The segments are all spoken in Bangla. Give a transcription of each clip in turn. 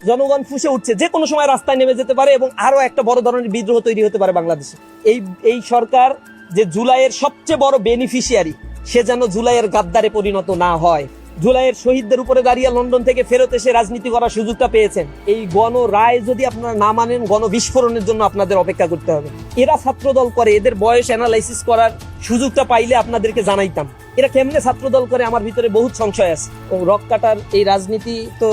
জনগণ ফুঁসে উঠছে, যে কোনো সময় রাস্তায় নেমে যেতে পারে এবং আরো একটা বড় ধরনের বিদ্রোহ তৈরি হতে পারে বাংলাদেশে। এই সরকার যে জুলাইয়ের সবচেয়ে বড় বেনিফিশিয়ারি, সে যেন জুলাইয়ের গাদ্দারে পরিণত না হয়। জুলাইয়ের শহীদদের উপরে দাঁড়িয়ে লন্ডন থেকে ফেরত এসে রাজনীতি করার সুযোগটা পেয়েছেন। এই গণ রায় যদি আপনারা না মানেন, গণ বিস্ফোরণের জন্য আপনাদের অপেক্ষা করতে হবে। এরা ছাত্রদল করে, এদের বয়স অ্যানালাইসিস করার সুযোগটা পাইলে আপনাদেরকে জানাইতাম। এরা কেমনে ছাত্রদল করে, আমার ভিতরে বহুত সংশয় আছে। রক কাটার এই রাজনীতি তো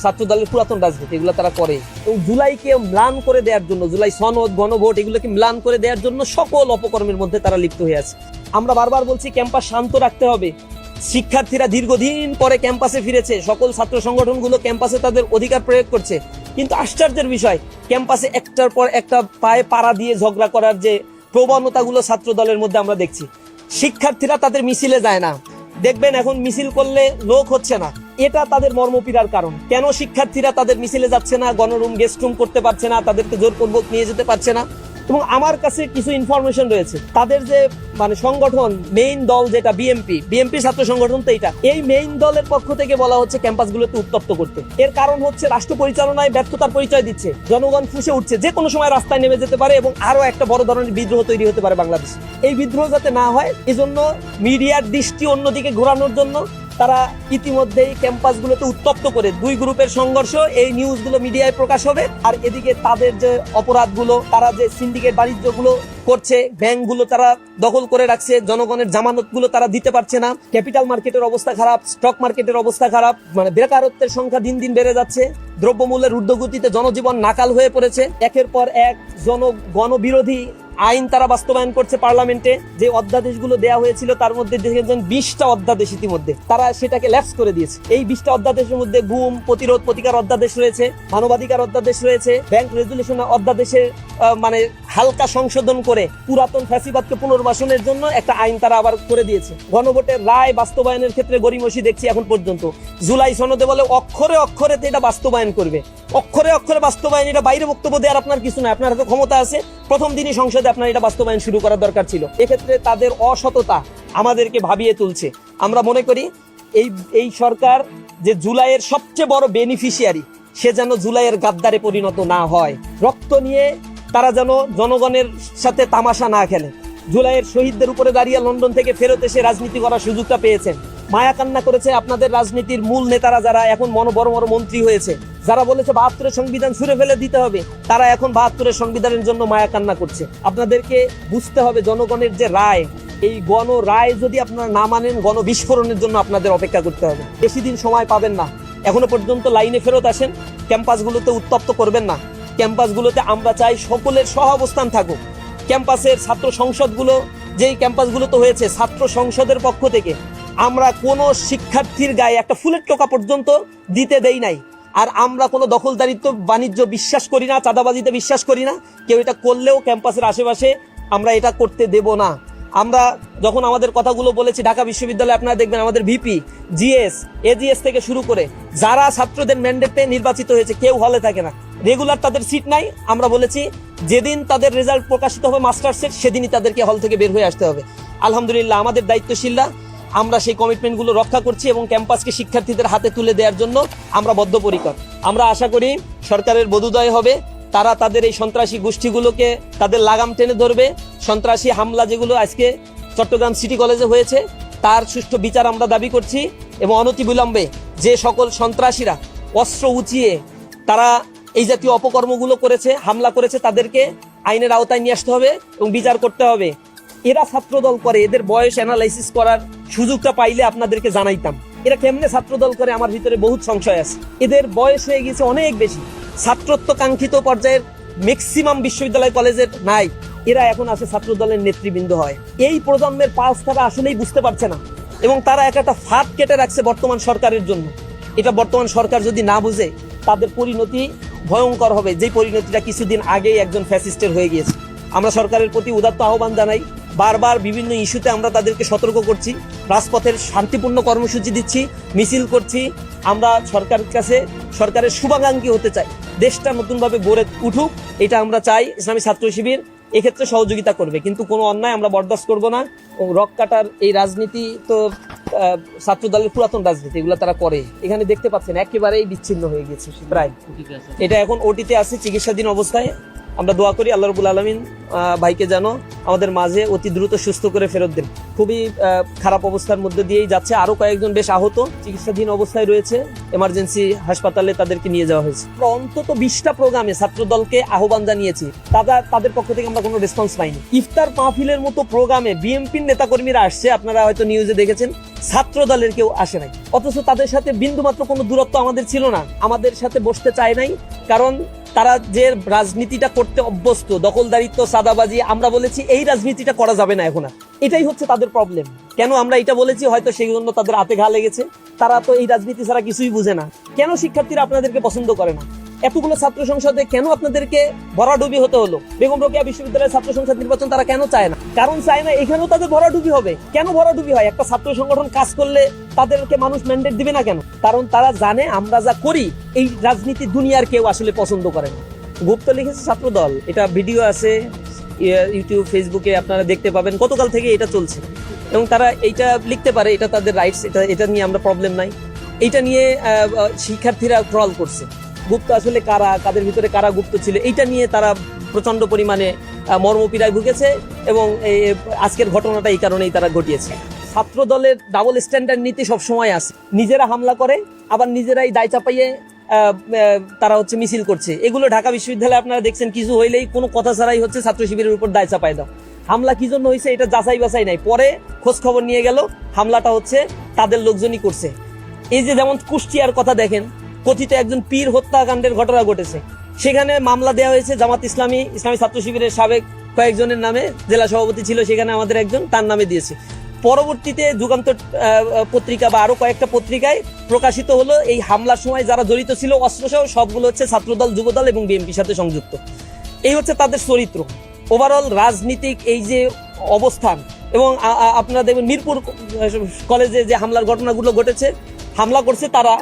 ছাত্রদলের পুরাতন রাজনীতি, এগুলো তারা করে। এবং জুলাইকে ম্লান করে দেওয়ার জন্য, জুলাই সনদ, গণভোট, এগুলোকে ম্লান করে দেওয়ার জন্য সকল অপকর্মের মধ্যে তারা লিপ্ত হয়ে আছে। আমরা বারবার বলছি ক্যাম্পাস শান্ত রাখতে হবে। শিক্ষার্থীরা দীর্ঘদিন পরে ক্যাম্পাসে ফিরেছে, সকল ছাত্র সংগঠনগুলো ক্যাম্পাসে তাদের অধিকার প্রয়োগ করছে, কিন্তু আশ্চর্যের বিষয় ক্যাম্পাসে একটার পর একটা পায়ে পাড়া দিয়ে ঝগড়া করার যে প্রবণতাগুলো ছাত্র দলের মধ্যে আমরা দেখছি। শিক্ষার্থীরা তাদের মিছিলে যায় না, দেখবেন এখন মিছিল করলে লোক হচ্ছে না, এটা তাদের মর্মপীড়ার কারণ। কেন শিক্ষার্থীরা তাদের মিছিলে যাচ্ছে না, গণরুম গেস্ট রুম করতে পারছে না, তাদেরকে জোরপূর্বক নিয়ে যেতে পারছে না। এবং আমার কাছে কিছু ইনফরমেশন রয়েছে, তাদের যে সংগঠন মেইন দল যেটা বিএমপি ছাত্র সংগঠন, তো এই মেইন দলের পক্ষ থেকে বলা হচ্ছে ক্যাম্পাসগুলোতে উত্তপ্ত করতে। এর কারণ হচ্ছে রাষ্ট্র পরিচালনায় ব্যর্থতার পরিচয় দিচ্ছে, জনগণ ফুঁসে উঠছে, যে কোনো সময় রাস্তায় নেমে যেতে পারে এবং আরো একটা বড় ধরনের বিদ্রোহ তৈরি হতে পারে বাংলাদেশে। এই বিদ্রোহ যাতে না হয়, এজন্য মিডিয়ার দৃষ্টি অন্যদিকে ঘোরানোর জন্য তারা ইতিমধ্যেই ক্যাম্পাসগুলোতে উত্তপ্ত করে দুই গ্রুপের সংঘর্ষ, এই নিউজগুলো মিডিয়ায় প্রকাশ হবে। আর এদিকে তাদের যে অপরাধগুলো, তারা যে সিন্ডিকেট বাণিজ্যগুলো করছে, ব্যাংকগুলো তারা দখল করে রাখছে, জনগণের জামানতগুলো তারা দিতে পারছে না, ক্যাপিটাল মার্কেটের অবস্থা খারাপ, স্টক মার্কেটের অবস্থা খারাপ, বেকারত্বের সংখ্যা দিন দিন বেড়ে যাচ্ছে, দ্রব্যমূল্যের ঊর্ধ্বগতিতে জনজীবন নাকাল হয়ে পড়েছে। একের পর এক গণবিরোধী আইন তারা বাস্তবায়ন করছে পার্লামেন্টে। যে অধ্যাদেশগুলো দেওয়া হয়েছিল তার মধ্যে দেখেছেন 20টা অধ্যাদেশ ইতিমধ্যে তারা সেটাকে ল্যাপস করে দিয়েছে। এই 20টা অধ্যাদেশের মধ্যে গুম প্রতিরোধ প্রতিকার অধ্যাদেশ রয়েছে, মানবাধিকার অধ্যাদেশ রয়েছে, ব্যাংক রেজুলেশন অধ্যাদেশের হালকা সংশোধন করে পুরাতন ফ্যাসিবাদকে পুনর্বাসনের জন্য একটা আইন তারা আবার করে দিয়েছে। গণভোটের রায় বাস্তবায়নের ক্ষেত্রে গড়িমসি দেখছি এখন পর্যন্ত। জুলাই সনদে বলে অক্ষরে অক্ষরে এটা বাস্তবায়ন করবে, অক্ষরে অক্ষরে বাস্তবায়ন, এটা বাইরে বক্তব্য দেওয়ার আপনার কিছু না, আপনার হাতে ক্ষমতা আছে, প্রথম দিনই সংসদে আপনার এটা বাস্তবায়ন শুরু করার দরকার ছিল। এক্ষেত্রে তাদের অসততা আমাদেরকে ভাবিয়ে তুলছে। আমরা মনে করি এই সরকার যে জুলাইয়ের সবচেয়ে বড় বেনিফিশিয়ারি, সে যেন জুলাইয়ের গাদ্দারে পরিণত না হয়। রক্ত নিয়ে তারা যেন জনগণের সাথে তামাশা না খেলে। জুলাইয়ের শহীদদের উপরে দাঁড়িয়ে লন্ডন থেকে ফেরত এসে রাজনীতি করার সুযোগটা পেয়েছেন। মায়া কান্না করেছে আপনাদের রাজনীতির মূল নেতারা, যারা এখন বড় বড় মন্ত্রী হয়েছে, যারা বলেছে 72-এর সংবিধান ছুঁড়ে ফেলে দিতে হবে, তারা এখন 72-এর সংবিধানের জন্য মায়া কান্না করছে। আপনাদেরকে বুঝতে হবে জনগণের যে রায়, এই গণ রায় যদি আপনারা না মানেন, গণ বিস্ফোরণের জন্য আপনাদের অপেক্ষা করতে হবে। বেশি দিন সময় পাবেন না, এখনো পর্যন্ত লাইনে ফেরত আসেন, ক্যাম্পাসগুলোতে উত্তপ্ত করবেন না। ক্যাম্পাসগুলোতে আমরা চাই সকলের সহ অবস্থান থাকুক। ক্যাম্পাসের ছাত্র সংসদগুলো, যেই ক্যাম্পাসগুলোতে হয়েছে, ছাত্র সংসদের পক্ষ থেকে আমরা কোনো শিক্ষার্থীর গায়ে একটা ফুলের টোকা পর্যন্ত দিতে দেই নাই। আর আমরা কোনো দখলদারিত্ব বাণিজ্য বিশ্বাস করি না, চাঁদাবাজিতে বিশ্বাস করি না। কেউ এটা করলেও ক্যাম্পাসের আশেপাশে আমরা এটা করতে দেব না। আমরা যখন আমাদের কথাগুলো বলেছি, ঢাকা বিশ্ববিদ্যালয়ে আপনারা দেখবেন আমাদের ভিপি, জিএস, এজিএস থেকে শুরু করে যারা ছাত্রদের ম্যান্ডেটে নির্বাচিত হয়েছে, কেউ হলে থাকে না, রেগুলার তাদের সিট নাই। আমরা বলেছি যেদিন তাদের রেজাল্ট প্রকাশিত হবে মাস্টার্সের, সেদিনই তাদেরকে হল থেকে বের হয়ে আসতে হবে। আলহামদুলিল্লাহ আমাদের দায়িত্বশীলরা আমরা সেই কমিটমেন্টগুলো রক্ষা করছি এবং ক্যাম্পাসকে শিক্ষার্থীদের হাতে তুলে দেওয়ার জন্য আমরা বদ্ধপরিকর। আমরা আশা করি সরকারের বোধোদয় হবে, তারা তাদের এই সন্ত্রাসী গোষ্ঠীগুলোকে তাদের লাগাম টেনে ধরবে। সন্ত্রাসী হামলা যেগুলো আজকে চট্টগ্রাম সিটি কলেজে হয়েছে, তার সুষ্ঠু বিচার আমরা দাবি করছি এবং অনতিবিলম্বে যে সকল সন্ত্রাসীরা অস্ত্র উঁচিয়ে তারা এই জাতীয় অপকর্মগুলো করেছে, হামলা করেছে, তাদেরকে আইনের আওতায় নিয়ে আসতে হবে এবং বিচার করতে হবে। এরা ছাত্রদল করে, এদের বয়স অ্যানালাইসিস করার সুযোগটা পাইলে আপনাদেরকে জানাইতাম। এরা কেমনে ছাত্রদল করে, আমার ভিতরে বহুত সংশয় আছে। এদের বয়স হয়ে গেছে অনেক বেশি, ছাত্রত্ব কাঙ্ক্ষিত পর্যায়ের ম্যাক্সিমাম বিশ্ববিদ্যালয় কলেজের নাই, এরা এখন আছে ছাত্রদলের নেতৃবৃন্দ হয়। এই প্রজন্মের পালস তারা আসলেই বুঝতে পারছে না এবং তারা একটা ফাঁদ কেটে রাখছে বর্তমান সরকারের জন্য। এটা বর্তমান সরকার যদি না বুঝে, তাদের পরিণতি ভয়ঙ্কর হবে, যে পরিণতিটা কিছুদিন আগেই একজন ফ্যাসিস্টের হয়ে গিয়েছে। আমরা সরকারের প্রতি উদাত্ত আহ্বান জানাই, বারবার বিভিন্ন ইস্যুতে আমরা তাদেরকে সতর্ক করছি, রাজপথের শান্তিপূর্ণ কর্মসূচি দিচ্ছি, মিছিল করছি। আমরা সরকারের কাছে সরকারের শুভাকাঙ্ক্ষী হতে চাই, দেশটা নতুনভাবে গড়ে উঠুক, এটা আমরা চাই। ইসলামী ছাত্র শিবির এক্ষেত্রে সহযোগিতা করবে, কিন্তু কোনো অন্যায় আমরা বরদাস্ত করব না। রক কাটার এই রাজনীতি তো ছাত্র দলের পুরাতন রাজনীতি এগুলো তারা করে। এখানে দেখতে পাচ্ছেন একেবারেই বিচ্ছিন্ন হয়ে গেছে প্রায়। এটা এখন ওটিতে আছে চিকিৎসাধীন অবস্থায়। আমরা দোয়া করি আল্লাহ রাব্বুল আলামিন ভাইকে যেন আমাদের মাঝে অতি দ্রুত সুস্থ করে ফেরত দেন। খুবই খারাপ অবস্থার মধ্যে দিয়েই যাচ্ছে। আরো কয়েকজন বেশ আহত, চিকিৎসাধীন অবস্থায় রয়েছে, এমার্জেন্সি হাসপাতালে তাদেরকে নিয়ে যাওয়া হয়েছে। অন্তত 20টা প্রোগ্রামে ছাত্র দলকে আহ্বান জানিয়েছি, তাদের পক্ষ থেকে আমরা কোনো রেসপন্স পাইনি। ইফতার মাহফিলের মতো প্রোগ্রামে বিএনপির নেতাকর্মীরা আসছে, আপনারা হয়তো নিউজে দেখেছেন, ছাত্র দলের কেউ আসে নাই। অথচ তাদের সাথে বিন্দুমাত্র কোনো দূরত্ব আমাদের ছিল না, আমাদের সাথে বসতে চায় নাই। কারণ তারা যে রাজনীতিটা করতে অভ্যস্ত, দখলদারিত্ব, সাদাবাজি, আমরা বলেছি এই রাজনীতিটা করা যাবে না এখন আর। এটাই হচ্ছে তাদের প্রবলেম। কেন আমরা এটা বলেছি, হয়তো সেই জন্য তাদের হাতে ঘা লেগেছে। তারা তো এই রাজনীতি ছাড়া কিছুই বুঝে না। কেন শিক্ষার্থীরা আপনাদেরকে পছন্দ করে না? এতগুলো ছাত্র সংসদে কেন আপনাদেরকে ভরাডুবি হতে হলো? বেগম রোকেয়া বিশ্ববিদ্যালয়ের ছাত্র সংসদ নির্বাচন তারা কেন চায় না? কারণ চায় না এখানেও তাদের ভরাডুবি হবে। কেন ভরাডুবি হয়? একটা ছাত্র সংগঠন কাজ করলে তাদেরকে মানুষ ম্যান্ডেট দিবে না কেন? কারণ তারা জানে আমরা যা করি এই রাজনীতি দুনিয়ার কেউ আসলে পছন্দ করে না। গুপ্ত লিখেছে ছাত্র দল, এটা ভিডিও আছে ইউটিউব, ফেসবুকে, আপনারা দেখতে পাবেন। গতকাল থেকে এটা চলছে এবং তারা এইটা লিখতে পারে, এটা তাদের রাইটস, এটা নিয়ে আমরা প্রবলেম নাই। এইটা নিয়ে শিক্ষার্থীরা ট্রল করছে। গুপ্ত আসলে কারা, কাদের ভিতরে কারা গুপ্ত ছিল, এইটা নিয়ে তারা প্রচন্ড পরিমাণে মর্মপীড়ায় ভুগেছে এবং আজকের ঘটনাটা এই কারণেই তারা ঘটিয়েছে। ছাত্র দলের ডাবল স্ট্যান্ডার্ড নীতি সবসময় আছে। নিজেরা হামলা করে, আবার নিজেরাই দায় চাপাইয়ে তারা হচ্ছে মিছিল করছে। এগুলো ঢাকা বিশ্ববিদ্যালয়ে আপনারা দেখছেন, কিছু হইলেই কোনো কথা ছাড়াই হচ্ছে ছাত্র শিবিরের উপর দায় চাপাই দাও। হামলা কি জন্য হয়েছে এটা যাচাই বাছাই নাই, পরে খোঁজ খবর নিয়ে গেল হামলাটা হচ্ছে তাদের লোকজনই করছে। এই যে যেমন কুষ্টিয়ার কথা দেখেন, কথিত একজন পীর হত্যাকাণ্ডের ঘটনা ঘটেছে, সেখানে মামলা দেওয়া হয়েছে জামাত ইসলামী ছাত্র শিবিরের সাবেক কয়েকজনের নামে। জেলা সভাপতি ছিল সেখানে আমাদের একজন, তার নামে দিয়েছে। পরবর্তীতে যুগান্তর পত্রিকা বা আরো কয়েকটা পত্রিকায় প্রকাশিত হলো এই হামলার সময় যারা জড়িত ছিল অস্ত্রসহ সবগুলো হচ্ছে ছাত্রদল, যুবদল এবং বিএনপির সাথে সংযুক্ত। এই হচ্ছে তাদের চরিত্র। ওভারঅল রাজনীতিক এই যে অবস্থান, এবং আপনারা দেখবেন মিরপুর কলেজে যে হামলার ঘটনাগুলো ঘটেছে, হামলা করছে তারা,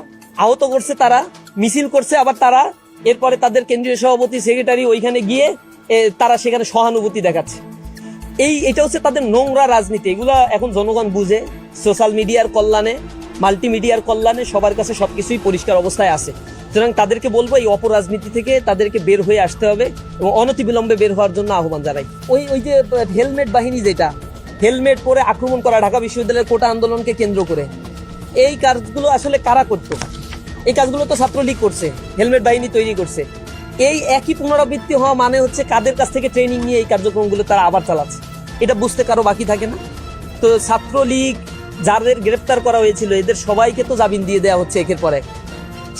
আহত করছে তারা, মিছিল করছে আবার তারা, এরপরে তাদের কেন্দ্রীয় সভাপতি, সেক্রেটারি ওইখানে গিয়ে তারা সেখানে সহানুভূতি দেখাচ্ছে। এটা হচ্ছে তাদের নোংরা রাজনীতি। এগুলা এখন জনগণ বুঝে। সোশ্যাল মিডিয়ার কল্যাণে, মাল্টিমিডিয়ার কল্যাণে সবার কাছে সবকিছুই পরিষ্কার অবস্থায় আছে। সুতরাং তাদেরকে বলবো এই অপরাজনীতি থেকে তাদেরকে বের হয়ে আসতে হবে এবং অনতিবিলম্বে বের হওয়ার জন্য আহ্বান জানাই। ওই যে হেলমেট বাহিনী, যেটা হেলমেট পরে আক্রমণ করা ঢাকা বিশ্ববিদ্যালয়ের কোটা আন্দোলনকে কেন্দ্র করে, এই কাজগুলো আসলে কারা করতো? এই কাজগুলো তো ছাত্রলীগ করছে, হেলমেট বাহিনী তৈরি করছে। এই একই পুনরাবৃত্তি হওয়া মানে হচ্ছে কাদের কাছ থেকে ট্রেনিং নিয়ে এই কার্যক্রমগুলো তারা আবার চালাচ্ছে, এটা বুঝতে কারো বাকি থাকে না। তো ছাত্রলীগ যাদের গ্রেপ্তার করা হয়েছিল এদের সবাইকে তো জামিন দিয়ে দেওয়া হচ্ছে একের পর এক।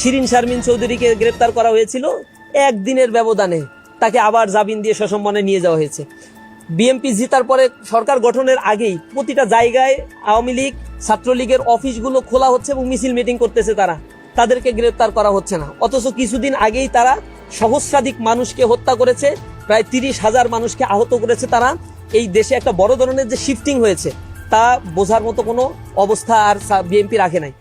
শিরিন শারমিন চৌধুরীকে গ্রেপ্তার করা হয়েছিল, একদিনের ব্যবধানে তাকে আবার জামিন দিয়ে সসম্মানে নিয়ে যাওয়া হয়েছে। বিএনপি জিতার পরে সরকার গঠনের আগেই প্রতিটা জায়গায় আওয়ামী লীগ, ছাত্রলীগের অফিসগুলো খোলা হচ্ছে এবং মিছিল মিটিং করতেছে তারা, তাদেরকে গ্রেপ্তার করা হচ্ছে না। অথচ কিছুদিন আগেই তারা সহস্রাধিক মানুষকে হত্যা করেছে, প্রায় 30,000 মানুষকে আহত করেছে তারা। এই দেশে একটা বড় ধরনের যে শিফটিং হয়েছে তা বোঝার মতো কোনো অবস্থা আর বিএনপি রাখে নাই।